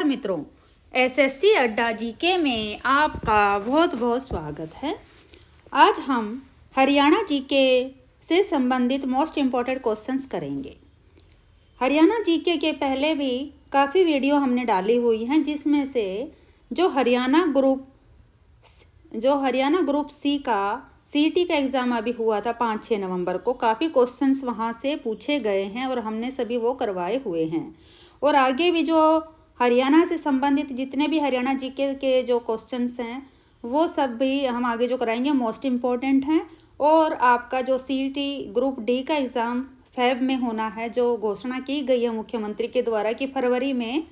मित्रों, एसएससी अड्डा जीके में आपका बहुत बहुत स्वागत है। आज हम हरियाणा जीके से संबंधित मोस्ट इम्पॉर्टेंट क्वेश्चंस करेंगे। हरियाणा जीके के पहले भी काफ़ी वीडियो हमने डाली हुई हैं, जिसमें से जो हरियाणा ग्रुप सी का सीटी का एग्ज़ाम अभी हुआ था 5-6 नवंबर को, काफ़ी क्वेश्चंस वहाँ से पूछे गए हैं और हमने सभी वो करवाए हुए हैं। और आगे भी जो हरियाणा से संबंधित जितने भी हरियाणा जीके के जो क्वेश्चंस हैं वो सब भी हम आगे जो कराएंगे मोस्ट इम्पॉर्टेंट हैं। और आपका जो सीटी ग्रुप डी का एग्ज़ाम फेब में होना है, जो घोषणा की गई है मुख्यमंत्री के द्वारा कि फरवरी में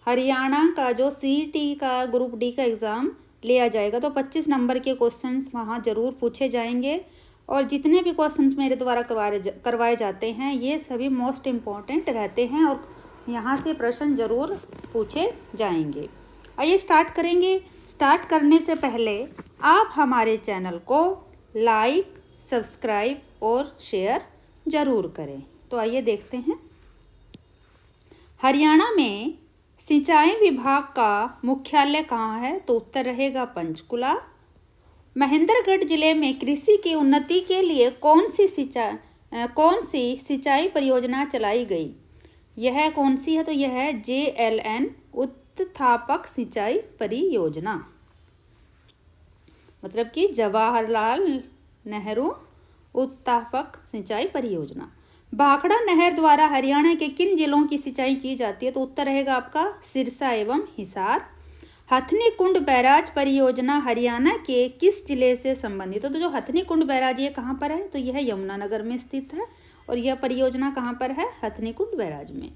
हरियाणा का जो सीटी का ग्रुप डी का एग्ज़ाम लिया जाएगा, तो 25 नंबर के क्वेश्चंस वहाँ ज़रूर पूछे जाएंगे। और जितने भी क्वेश्चंस मेरे द्वारा करवाए जाते हैं ये सभी मोस्ट इम्पॉर्टेंट रहते हैं और यहाँ से प्रश्न ज़रूर पूछे जाएंगे। आइए स्टार्ट करेंगे। स्टार्ट करने से पहले आप हमारे चैनल को लाइक, सब्सक्राइब और शेयर ज़रूर करें। तो आइए देखते हैं। हरियाणा में सिंचाई विभाग का मुख्यालय कहाँ है? तो उत्तर रहेगा पंचकुला। महेंद्रगढ़ जिले में कृषि की उन्नति के लिए कौन सी सिंचाई परियोजना चलाई गई? यह कौन सी है? तो यह है JLN उत्थापक सिंचाई परियोजना, मतलब कि जवाहरलाल नेहरू उत्थापक सिंचाई परियोजना। भाखड़ा नहर द्वारा हरियाणा के किन जिलों की सिंचाई की जाती है? तो उत्तर रहेगा आपका सिरसा एवं हिसार। हथनी कुंड बैराज परियोजना हरियाणा के किस जिले से संबंधित है? तो जो हथनी कुंड बैराज ये कहाँ पर है? तो यह यमुनानगर में स्थित है। और यह परियोजना कहाँ पर है? हथनी कुंड बैराज में।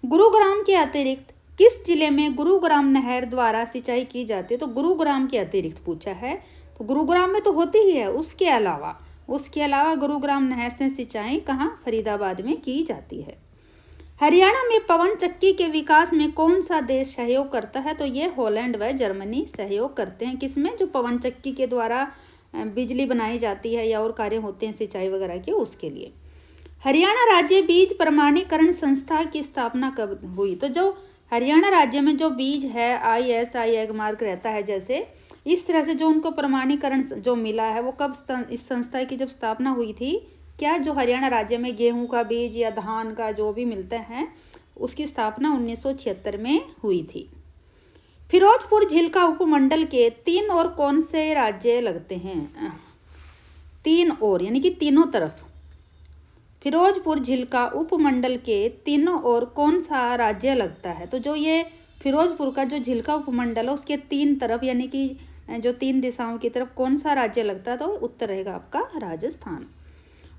गुरुग्राम के अतिरिक्त किस जिले में गुरुग्राम नहर द्वारा सिंचाई की जाती है? तो गुरुग्राम के अतिरिक्त पूछा है, तो गुरुग्राम में तो होती ही है, उसके अलावा गुरुग्राम नहर से सिंचाई कहाँ? फरीदाबाद में की जाती है। हरियाणा में पवन चक्की के विकास में कौन सा देश सहयोग करता है? तो ये हॉलैंड व जर्मनी सहयोग करते हैं। किसमें? जो पवन चक्की के द्वारा बिजली बनाई जाती है या और कार्य होते हैं सिंचाई वगैरह के, उसके लिए। हरियाणा राज्य बीज प्रमाणीकरण संस्था की स्थापना कब हुई? तो जो हरियाणा राज्य में जो बीज है ISI एग मार्क रहता है, जैसे इस तरह से जो उनको प्रमाणीकरण जो मिला है वो कब इस संस्था की जब स्थापना हुई थी? क्या जो हरियाणा राज्य में गेहूं का बीज या धान का जो भी मिलता है उसकी स्थापना 1976 में हुई थी। फिरोजपुर झील का उपमंडल के 3 और कौन से राज्य लगते हैं? 3 और यानी कि तीनों तरफ। फिरोजपुर झील का उपमंडल के तीनों और कौन सा राज्य लगता है? तो जो ये फिरोजपुर का जो झील का उपमंडल है उसके 3 तरफ यानी कि जो 3 दिशाओं की तरफ कौन सा राज्य लगता है? तो उत्तर रहेगा आपका राजस्थान।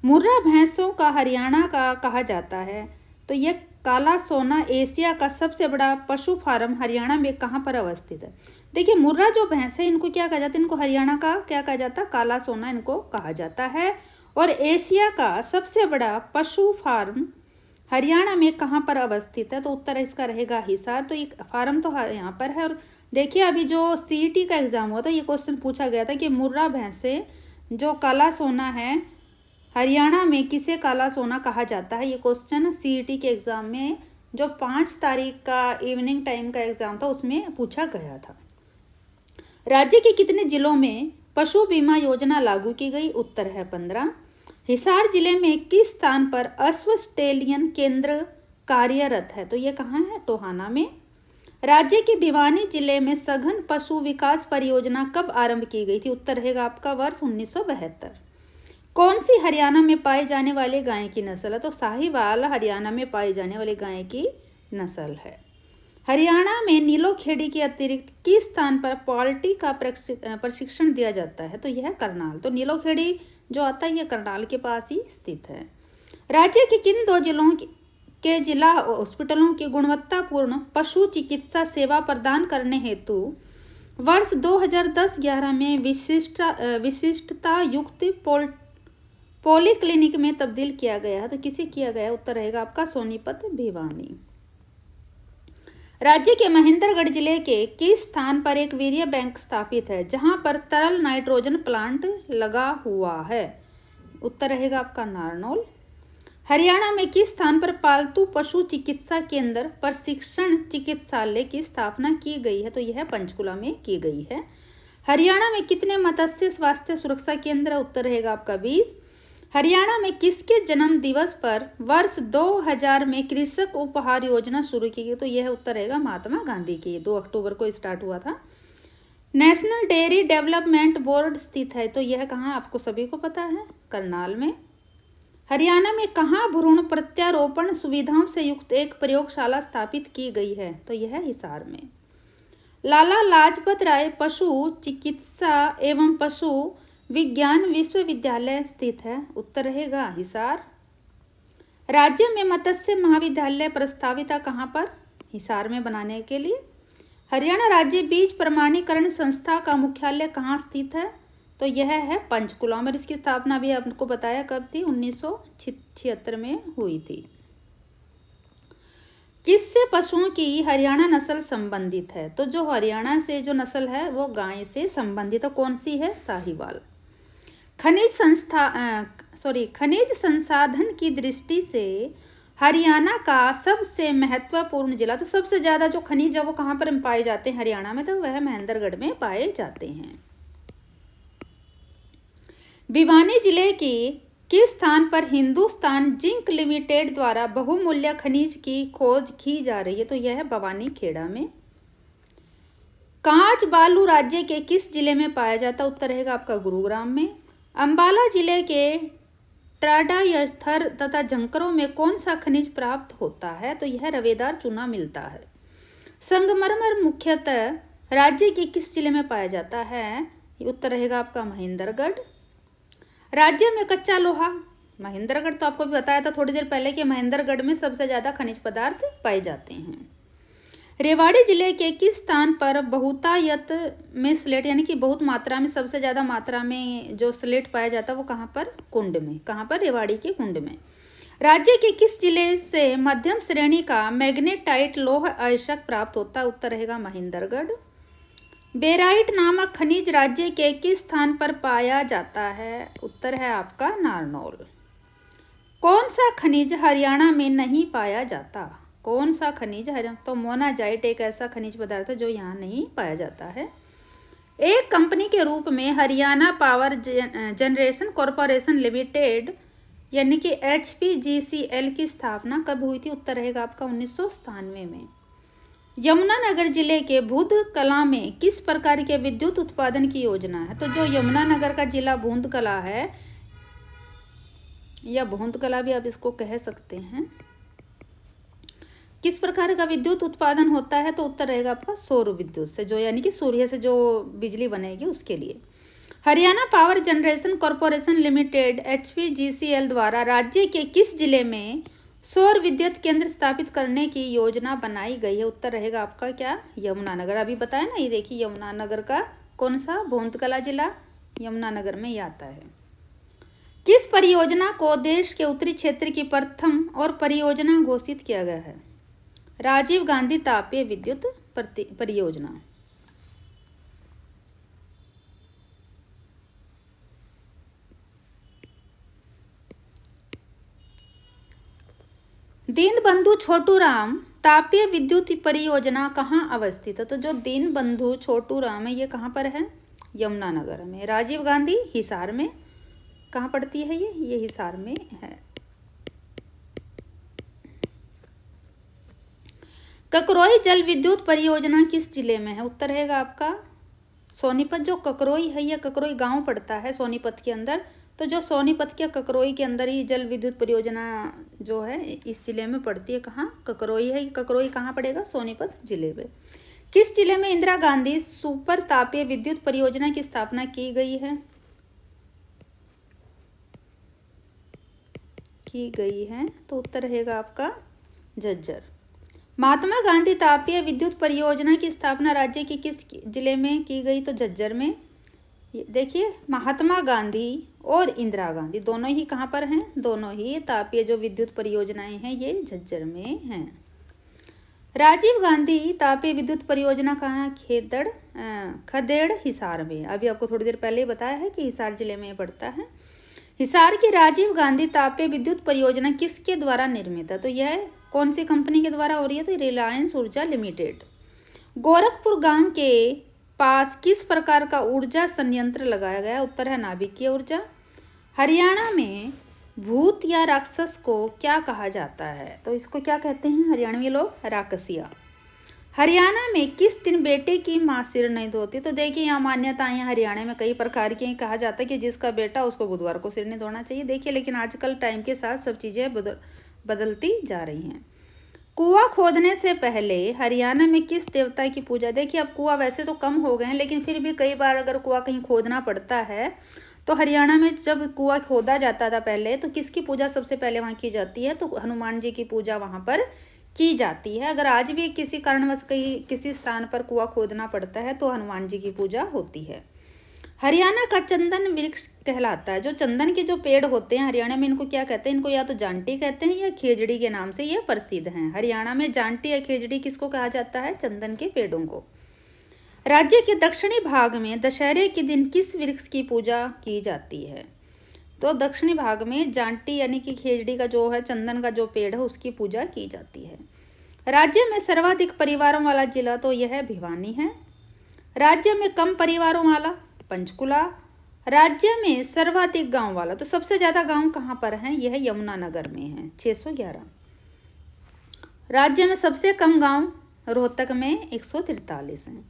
मुर्रा भैंसों का हरियाणा का कहा जाता है, तो यह काला सोना एशिया का सबसे बड़ा पशु फार्म हरियाणा में कहाँ पर अवस्थित है? देखिए, मुर्रा जो भैंस है इनको क्या कहा जाता है? इनको हरियाणा का क्या कहा जाता है? काला सोना इनको कहा जाता है। और एशिया का सबसे बड़ा पशु फार्म हरियाणा में कहाँ पर अवस्थित है? तो उत्तर इसका रहेगा हिसार। तो एक फार्म तो यहाँ पर है। और देखिए, अभी जो सीईटी का एग्ज़ाम हुआ था ये क्वेश्चन पूछा गया था कि मुर्रा भैंसे जो काला सोना है हरियाणा में किसे काला सोना कहा जाता है? ये क्वेश्चन सीईटी के एग्ज़ाम में जो 5 तारीख का इवनिंग टाइम का एग्ज़ाम था उसमें पूछा गया था। राज्य के कितने जिलों में पशु बीमा योजना लागू की गई? उत्तर है 15। हिसार जिले में किस स्थान पर अश्व स्टेलियन केंद्र कार्यरत है? तो ये कहाँ है? टोहाना में। राज्य के भिवानी जिले में सघन पशु विकास परियोजना कब आरंभ की गई थी? उत्तर रहेगा आपका वर्ष 1972। कौन सी हरियाणा में पाई जाने वाली गाय की नस्ल है? तो साहिवाल हरियाणा में पाई जाने वाली गाय की नस्ल है। हरियाणा में नीलोखेड़ी के अतिरिक्त किस स्थान पर पॉल्ट्री का प्रशिक्षण दिया जाता है? तो यह करनाल। तो नीलोखेड़ी जो आता है ये करनाल के पास ही स्थित है। राज्य के किन 2 जिलों के जिला हॉस्पिटलों की गुणवत्तापूर्ण पशु चिकित्सा सेवा प्रदान करने हेतु वर्ष 2010-11 में विशिष्टता युक्त पॉलीक्लिनिक में तब्दील किया गया है? तो किसे किया गया? उत्तर रहेगा आपका सोनीपत भिवानी। राज्य के महेंद्रगढ़ जिले के किस स्थान पर एक वीर्य बैंक स्थापित है जहां पर तरल नाइट्रोजन प्लांट लगा हुआ है? उत्तर रहेगा आपका नारनौल। हरियाणा में किस स्थान पर पालतू पशु चिकित्सा केंद्र प्रशिक्षण चिकित्सालय की स्थापना की गई है? तो यह पंचकुला में की गई है। हरियाणा में कितने मत्स्य स्वास्थ्य सुरक्षा केंद्र? उत्तर रहेगा आपका 20। हरियाणा में किसके जन्म दिवस पर वर्ष 2000 में कृषक उपहार योजना शुरू की गई? तो यह उत्तर रहेगा महात्मा गांधी की। 2 अक्टूबर को स्टार्ट हुआ था। नेशनल डेयरी डेवलपमेंट बोर्ड स्थित है, तो यह कहाँ आपको सभी को पता है? करनाल में। हरियाणा में कहाँ भ्रूण प्रत्यारोपण सुविधाओं से युक्त एक प्रयोगशाला स्थापित की गई है? तो यह हिसार में। लाला लाजपत राय पशु चिकित्सा एवं पशु विज्ञान विश्वविद्यालय स्थित है? उत्तर रहेगा हिसार। राज्य में मत्स्य महाविद्यालय प्रस्तावित है कहाँ पर? हिसार में बनाने के लिए। हरियाणा राज्य बीज प्रमाणीकरण संस्था का मुख्यालय कहाँ स्थित है? तो यह है पंचकुला में। इसकी स्थापना भी आपको बताया कब थी? 1976 में हुई थी। किससे पशुओं की हरियाणा नस्ल संबंधित है? तो जो हरियाणा से जो नस्ल है वो गाय से संबंधित है। कौन सी है? साहिवाल। खनिज संसाधन की दृष्टि से हरियाणा का सबसे महत्वपूर्ण जिला, तो सबसे ज्यादा जो खनिज है वो कहाँ पर पाए जाते हैं हरियाणा में? तो वह महेंद्रगढ़ में पाए जाते हैं। भिवानी जिले के किस स्थान पर हिंदुस्तान जिंक लिमिटेड द्वारा बहुमूल्य खनिज की खोज की जा रही है? तो यह है भवानी खेड़ा में। कांच बालू राज्य के किस जिले में पाया जाता है? उत्तर रहेगा आपका गुरुग्राम में। अंबाला जिले के टाडायथर तथा झंकरों में कौन सा खनिज प्राप्त होता है? तो यह रवेदार चूना मिलता है। संगमरमर मुख्यतः राज्य के किस जिले में पाया जाता है? उत्तर रहेगा आपका महेंद्रगढ़। राज्य में कच्चा लोहा, महेंद्रगढ़ तो आपको भी बताया था थोड़ी देर पहले कि महेंद्रगढ़ में सबसे ज्यादा खनिज पदार्थ पाए जाते हैं। रेवाड़ी जिले के किस स्थान पर बहुतायत में स्लेट, यानी कि बहुत मात्रा में, सबसे ज्यादा मात्रा में जो स्लेट पाया जाता है वो कहाँ पर? कुंड में। कहाँ पर? रेवाड़ी के कुंड में। राज्य के किस जिले से मध्यम श्रेणी का मैग्नेटाइट लौह अयस्क प्राप्त होता है? उत्तर रहेगा महेंद्रगढ़। बेराइट नामक खनिज राज्य के किस स्थान पर पाया जाता है? उत्तर है आपका नारनौल। कौन सा खनिज हरियाणा में नहीं पाया जाता? कौन सा खनिज हरियाणा? तो मोनाजाइट एक ऐसा खनिज पदार्थ है जो यहाँ नहीं पाया जाता है। एक कंपनी के रूप में Haryana power generation corporation limited यानी कि HPGCL की स्थापना कब हुई थी? उत्तर रहेगा आपका 1997 में। यमुनानगर जिले के भूंद कला में किस प्रकार के विद्युत उत्पादन की योजना है? तो जो यमुनानगर का जिला भूंद कला है, या भूंद कला भी आप इसको कह सकते हैं, किस प्रकार का विद्युत उत्पादन होता है? तो उत्तर रहेगा आपका सौर विद्युत से, जो यानी कि सूर्य से जो बिजली बनेगी उसके लिए। Haryana power generation corporation limited HPGCL द्वारा राज्य के किस जिले में सौर विद्युत केंद्र स्थापित करने की योजना बनाई गई है? उत्तर रहेगा आपका क्या? यमुनानगर। अभी बताया ना, ये देखिए यमुनानगर का कौन सा? भूंदकला जिला यमुनानगर में ही आता है। किस परियोजना को देश के उत्तरी क्षेत्र की प्रथम और परियोजना घोषित किया गया है? राजीव गांधी तापीय विद्युत परियोजना। दीनबंधु छोटूराम तापीय विद्युत परियोजना कहाँ अवस्थित है? तो जो दीनबंधु छोटूराम है ये कहाँ पर है? यमुनानगर में। राजीव गांधी हिसार में। कहाँ पड़ती है ये हिसार में है। ककरोई जल विद्युत परियोजना किस जिले में है? उत्तर रहेगा आपका सोनीपत। जो ककरोई है ये ककरोई गांव पड़ता है सोनीपत के अंदर, तो जो सोनीपत के ककरोई के अंदर ही जल विद्युत परियोजना जो है इस जिले में पड़ती है। कहाँ? ककरोई है। ककरोई कहाँ पड़ेगा? सोनीपत जिले में। किस जिले में इंदिरा गांधी सुपर तापीय विद्युत परियोजना की स्थापना की गई है? तो उत्तर रहेगा आपका झज्जर। महात्मा गांधी तापीय विद्युत परियोजना की स्थापना राज्य के किस जिले में की गई? तो झज्जर में। देखिए महात्मा गांधी और इंदिरा गांधी दोनों ही कहाँ पर हैं? दोनों ही तापीय जो विद्युत परियोजनाएं हैं ये झज्जर में हैं। राजीव गांधी तापीय विद्युत परियोजना कहाँ? खदेड़ हिसार में। अभी आपको थोड़ी देर पहले ही बताया है कि हिसार जिले में पड़ता है। हिसार की राजीव गांधी तापीय विद्युत परियोजना किसके द्वारा निर्मित है? तो यह कौन सी कंपनी के द्वारा हो रही है? तो रिलायंस ऊर्जा लिमिटेड। गोरखपुर गांव के पास किस प्रकार का ऊर्जा संयंत्र लगाया गया? उत्तर है नाभिकीय ऊर्जा। हरियाणा में भूत या राक्षस को क्या कहा जाता है? तो इसको क्या कहते हैं हरियाणवी लोग? राक्षसिया। हरियाणा में किस दिन बेटे की मां सिर नहीं धोती? तो देखिए यहाँ मान्यताएं हरियाणा में कई प्रकार की हैं। कहा जाता है कि जिसका बेटा उसको बुधवार को सिर नहीं धोना चाहिए। देखिए लेकिन आजकल टाइम के साथ सब चीज़ें बदलती जा रही हैं। कुआं खोदने से पहले हरियाणा में किस देवता की पूजा? देखिए अब कुआं वैसे तो कम हो गए हैं, लेकिन फिर भी कई बार अगर कुआं कहीं खोदना पड़ता है तो हरियाणा में जब कुआं खोदा जाता था पहले, तो किसकी पूजा सबसे पहले वहाँ की जाती है? तो हनुमान जी की पूजा वहाँ पर की जाती है। अगर आज भी किसी कारणवश कहीं किसी स्थान पर कुआं खोदना पड़ता है तो हनुमान जी की पूजा होती है। हरियाणा का चंदन वृक्ष कहलाता है। जो चंदन के जो पेड़ होते हैं हरियाणा में, इनको क्या कहते हैं? इनको या तो जांटी कहते हैं या खेजड़ी के नाम से ये प्रसिद्ध हैं। हरियाणा में जांटी या खेजड़ी किसको कहा जाता है? चंदन के पेड़ों को। राज्य के दक्षिणी भाग में दशहरे के दिन किस वृक्ष की पूजा की जाती है? तो दक्षिणी भाग में जांटी यानी कि खेजड़ी का जो है चंदन का जो पेड़ है उसकी पूजा की जाती है। राज्य में सर्वाधिक परिवारों वाला जिला तो यह भिवानी है। राज्य में कम परिवारों वाला पंचकुला। राज्य में सर्वाधिक गांव वाला, तो सबसे ज़्यादा गांव कहाँ पर हैं? यह यमुनानगर में है 611। राज्य में सबसे कम गांव रोहतक में 143 हैं।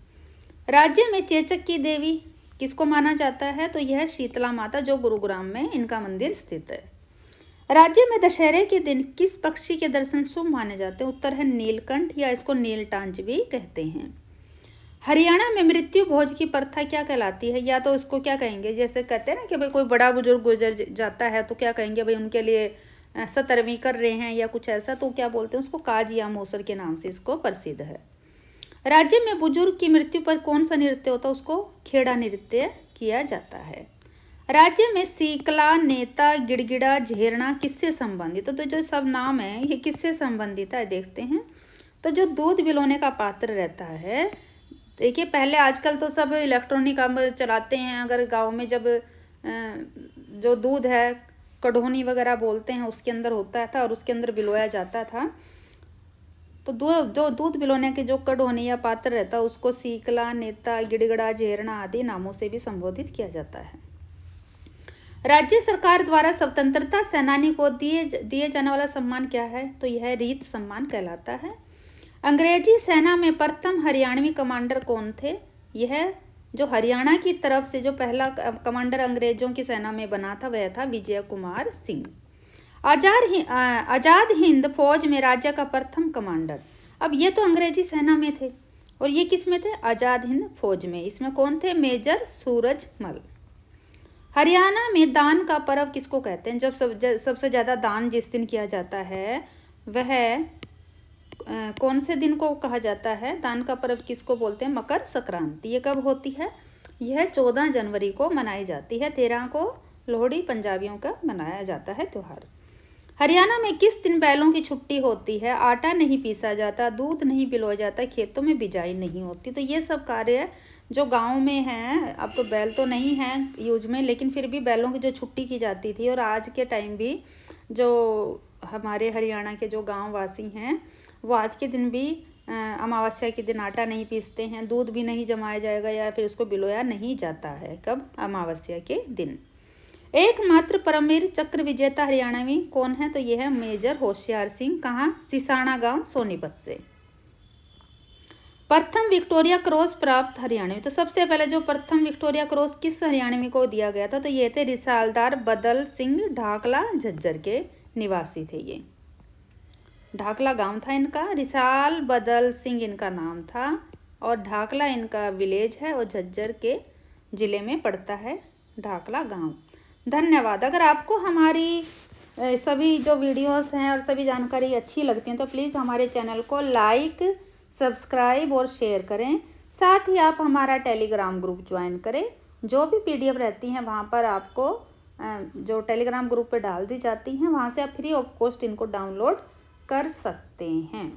राज्य में चेचक की देवी किसको माना जाता है? तो यह शीतला माता जो गुरुग्राम में इनका मंदिर स्थित है। राज्य में दशहरे के दिन किस पक्षी के दर्शन शुभ माने जाते हैं? उत्तर है नीलकंठ या इसको नीलटांच भी कहते हैं। हरियाणा में मृत्यु भोज की प्रथा क्या कहलाती है? या तो इसको क्या कहेंगे, जैसे कहते हैं ना कि भाई कोई बड़ा बुजुर्ग गुजर जाता है तो क्या कहेंगे भाई उनके लिए सतरवीं कर रहे हैं या कुछ ऐसा, तो क्या बोलते हैं उसको? काज या मोसर के नाम से इसको प्रसिद्ध है। राज्य में बुजुर्ग की मृत्यु पर कौन सा नृत्य होता है? उसको खेड़ा नृत्य किया जाता है। राज्य में सीकला, नेता, गिड़गिड़ा, झेरना किससे संबंधित? तो जो सब नाम है ये किससे संबंधित है देखते हैं। तो जो दूध बिलोने का पात्र रहता है, देखिए पहले आजकल तो सब इलेक्ट्रॉनिक अब चलाते हैं। अगर गांव में जब जो दूध है कढ़ोनी वगैरह बोलते हैं उसके अंदर होता था और उसके अंदर बिलोया जाता था, तो जो दूध बिलोने के जो कढ़ोनी या पात्र रहता है उसको सीकला, नेता, गिड़गिड़ा, झेरना आदि नामों से भी संबोधित किया जाता है। राज्य सरकार द्वारा स्वतंत्रता सेनानी को दिए जाने वाला सम्मान क्या है? तो यह रीत सम्मान कहलाता है। अंग्रेजी सेना में प्रथम हरियाणवी कमांडर कौन थे? यह जो हरियाणा की तरफ से जो पहला कमांडर अंग्रेजों की सेना में बना था वह था विजय कुमार सिंह। आजाद हिंद फौज में राज्य का प्रथम कमांडर, अब ये तो अंग्रेजी सेना में थे और ये किस में थे? आजाद हिंद फौज में। इसमें कौन थे? मेजर सूरजमल। हरियाणा में दान का पर्व किसको कहते हैं? जब सबसे ज़्यादा दान जिस दिन किया जाता है वह कौन से दिन को कहा जाता है? दान का पर्व किसको बोलते हैं? मकर संक्रांति। ये कब होती है? यह 14 जनवरी को मनाई जाती है। 13 को लोहड़ी पंजाबियों का मनाया जाता है त्यौहार। हरियाणा में किस दिन बैलों की छुट्टी होती है? आटा नहीं पीसा जाता, दूध नहीं पिलोया जाता, खेतों में बिजाई नहीं होती। तो ये सब कार्य जो गांव में हैं, अब तो बैल तो नहीं हैं यूज में, लेकिन फिर भी बैलों की जो छुट्टी की जाती थी। और आज के टाइम भी जो हमारे हरियाणा के जो गाँव वासी हैं वो आज के दिन भी अमावस्या के दिन आटा नहीं पीसते हैं, दूध भी नहीं जमाया जाएगा या फिर उसको बिलोया नहीं जाता है। कब? अमावस्या के दिन। एकमात्र परमवीर चक्र विजेता हरियाणवी कौन है? तो यह है मेजर होशियार सिंह। कहाँ? सिसाना गांव सोनीपत से। प्रथम विक्टोरिया क्रॉस प्राप्त हरियाणवी, तो सबसे पहले जो प्रथम विक्टोरिया क्रॉस किस हरियाणवी को दिया गया था? तो ये थे रिसालदार बदल सिंह, ढाकला झज्जर के निवासी थे। ये ढाकला गांव था इनका, रिसाल बदल सिंह इनका नाम था और ढाकला इनका विलेज है और झज्जर के जिले में पड़ता है ढाकला गांव। धन्यवाद। अगर आपको हमारी सभी जो वीडियोस हैं और सभी जानकारी अच्छी लगती हैं तो प्लीज़ हमारे चैनल को लाइक, सब्सक्राइब और शेयर करें। साथ ही आप हमारा टेलीग्राम ग्रुप ज्वाइन करें। जो भी PDF रहती हैं वहाँ पर आपको जो टेलीग्राम ग्रुप पे डाल दी जाती हैं, वहाँ से आप फ्री ऑफ कॉस्ट इनको डाउनलोड कर सकते हैं।